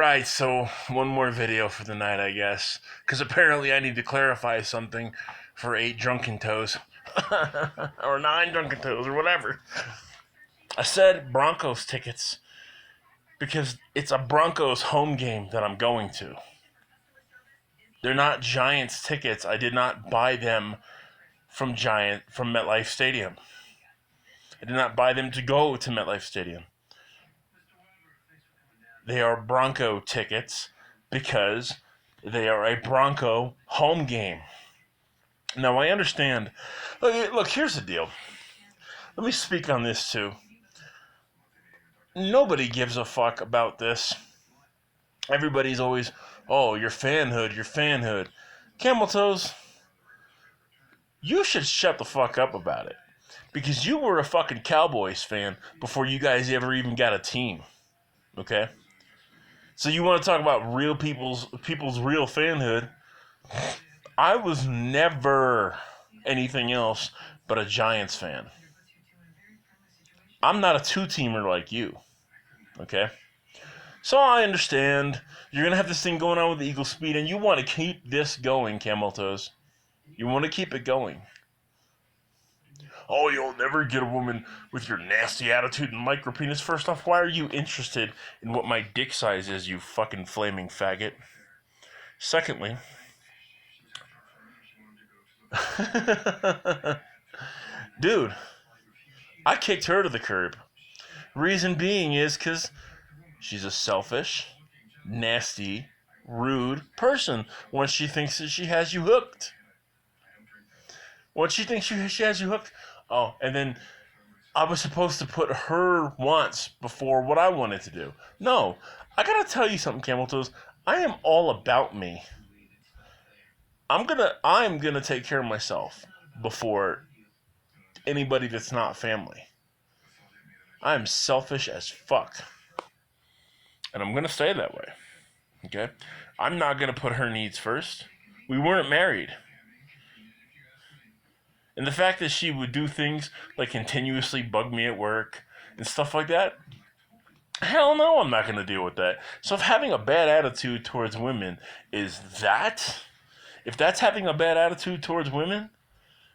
Alright, so one more video for the night, I guess. Because apparently I need to clarify something for 8 drunken toes. Or 9 drunken toes, or whatever. I said Broncos tickets because it's a Broncos home game that I'm going to. They're not Giants tickets. I did not buy them from MetLife Stadium. I did not buy them to go to MetLife Stadium. They are Bronco tickets because they are a Bronco home game. Now, I understand. Look, here's the deal. Let me speak on this, too. Nobody gives a fuck about this. Everybody's always, oh, your fanhood. Camel Toes, you should shut the fuck up about it. Because you were a fucking Cowboys fan before you guys ever even got a team. Okay? So you want to talk about real people's real fanhood? I was never anything else but a Giants fan. I'm not a two-teamer like you. Okay? So I understand you're going to have this thing going on with the Eagle Speed, and you want to keep this going, Camel Toes. You want to keep it going. Oh, you'll never get a woman with your nasty attitude and micro penis. First off, why are you interested in what my dick size is, you fucking flaming faggot? Secondly, dude, I kicked her to the curb. Reason being is because she's a selfish, nasty, rude person once she thinks that she has you hooked. Once she thinks she has you hooked, oh, and then I was supposed to put her wants before what I wanted to do. No, I gotta tell you something, Camel Toes. I am all about me. I'm gonna take care of myself before anybody that's not family. I am selfish as fuck. And I'm gonna stay that way. Okay? I'm not gonna put her needs first. We weren't married. And the fact that she would do things like continuously bug me at work and stuff like that, hell no, I'm not going to deal with that. So if having a bad attitude towards women is that, if that's having a bad attitude towards women,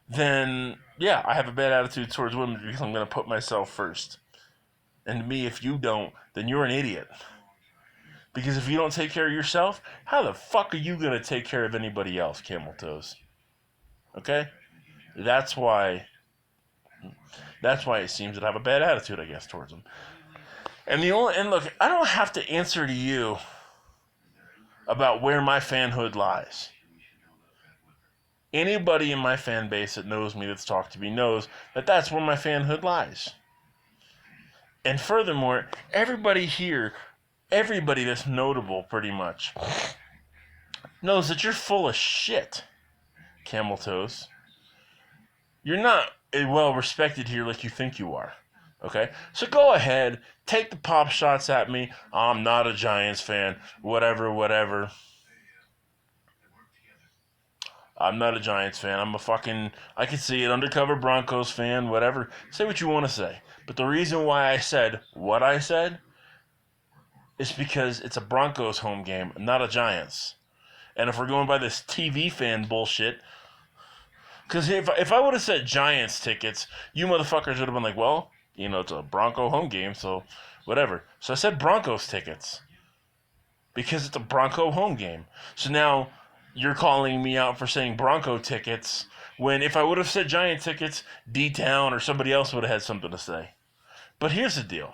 then yeah, I have a bad attitude towards women because I'm going to put myself first. And to me, if you don't, then you're an idiot. Because if you don't take care of yourself, how the fuck are you going to take care of anybody else, Camel Toes? Okay? That's why it seems that I have a bad attitude, I guess, towards them. And look, I don't have to answer to you about where my fanhood lies. Anybody in my fan base that knows me, that's talked to me, knows that that's where my fanhood lies. And furthermore, everybody that's notable pretty much, knows that you're full of shit, Camel Toes. You're not well respected here like you think you are. Okay? So go ahead, take the pop shots at me. I'm not a Giants fan. Whatever. I'm not a Giants fan. I can see it, undercover Broncos fan, whatever. Say what you want to say. But the reason why I said what I said is because it's a Broncos home game, not a Giants. And if we're going by this TV fan bullshit, because if I would have said Giants tickets, you motherfuckers would have been like, well, it's a Bronco home game, so whatever. So I said Broncos tickets because it's a Bronco home game. So now you're calling me out for saying Bronco tickets when if I would have said Giant tickets, D-Town or somebody else would have had something to say. But here's the deal.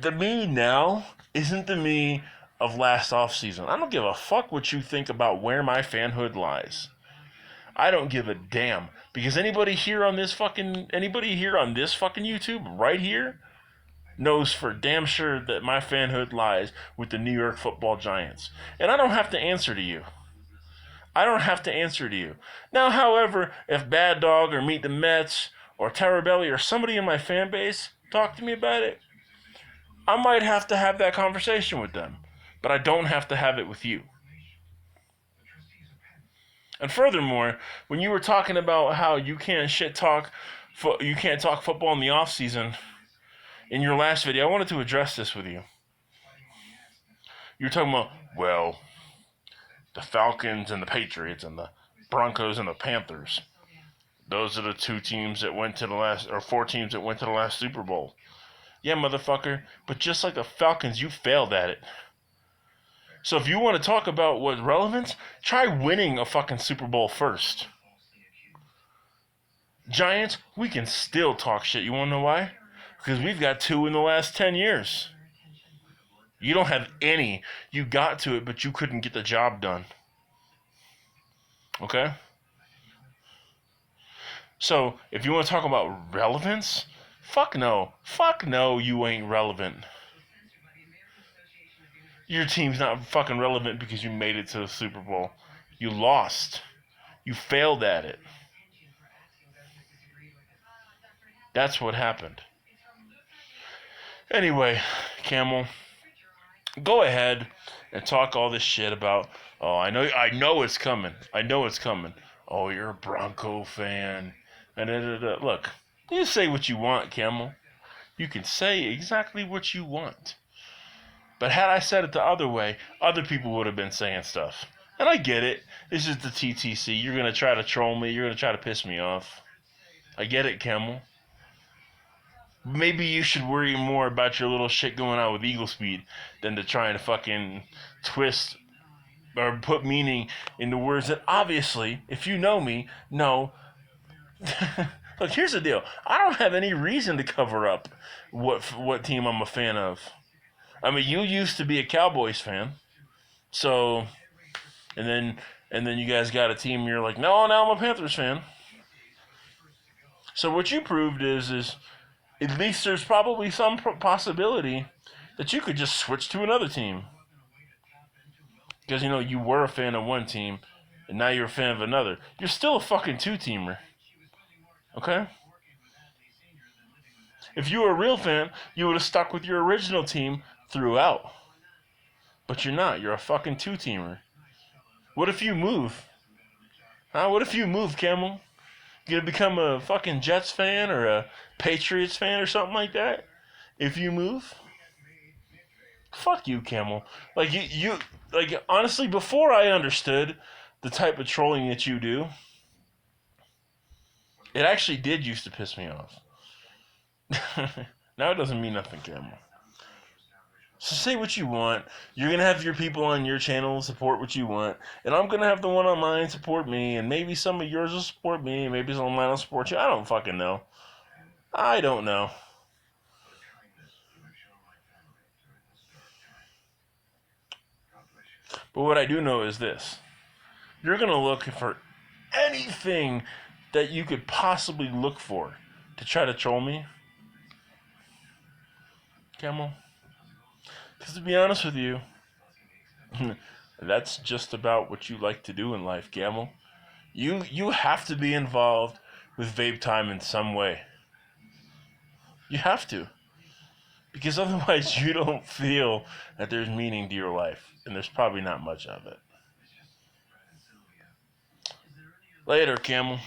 The me now isn't the me of last offseason. I don't give a fuck what you think about where my fanhood lies. I don't give a damn. Because anybody here on this fucking YouTube right here knows for damn sure that my fanhood lies with the New York Football Giants. And I don't have to answer to you. Now, however, if Bad Dog or Meet the Mets or Terror Belly or somebody in my fan base talk to me about it, I might have to have that conversation with them. But I don't have to have it with you. And furthermore, when you were talking about how you can't talk football in the off season in your last video, I wanted to address this with you. You're talking about, well, the Falcons and the Patriots and the Broncos and the Panthers. Those are the 2 teams that went to the last, or 4 teams that went to the last Super Bowl. Yeah, motherfucker, but just like the Falcons, you failed at it. So if you want to talk about what relevance, try winning a fucking Super Bowl first. Giants, we can still talk shit. You want to know why? Because we've got 2 in the last 10 years. You don't have any. You got to it, but you couldn't get the job done. Okay? So, if you want to talk about relevance, fuck no. Fuck no, you ain't relevant. Your team's not fucking relevant because you made it to the Super Bowl. You lost. You failed at it. That's what happened. Anyway, Camel, go ahead and talk all this shit about, oh, I know it's coming. I know it's coming. Oh, you're a Bronco fan. And look, you say what you want, Camel. You can say exactly what you want. But had I said it the other way, other people would have been saying stuff. And I get it. This is the TTC. You're going to try to troll me. You're going to try to piss me off. I get it, Camel. Maybe you should worry more about your little shit going on with Eagle Speed than to trying to fucking twist or put meaning in the words that obviously, if you know me, know. Look, here's the deal. I don't have any reason to cover up what team I'm a fan of. I mean, you used to be a Cowboys fan, so, and then you guys got a team. You're like, no, now I'm a Panthers fan. So what you proved is at least there's probably some possibility that you could just switch to another team, because you were a fan of one team, and now you're a fan of another. You're still a fucking 2-teamer. Okay? If you were a real fan, you would have stuck with your original team throughout. But you're not. You're a fucking 2-teamer. What if you move? Huh? What if you move, Camel? You gonna become a fucking Jets fan or a Patriots fan or something like that? If you move? Fuck you, Camel. Like, you like, honestly, before I understood the type of trolling that you do, it actually did used to piss me off. Now it doesn't mean nothing, Camel. So say what you want. You're going to have your people on your channel support what you want. And I'm going to have the one on mine support me. And maybe some of yours will support me. Maybe some of mine will support you. I don't fucking know. I don't know. But what I do know is this. You're going to look for anything that you could possibly look for to try to troll me. Camel? Because to be honest with you, that's just about what you like to do in life, Camel. You have to be involved with Vape Time in some way. You have to. Because otherwise you don't feel that there's meaning to your life. And there's probably not much of it. Later, Camel.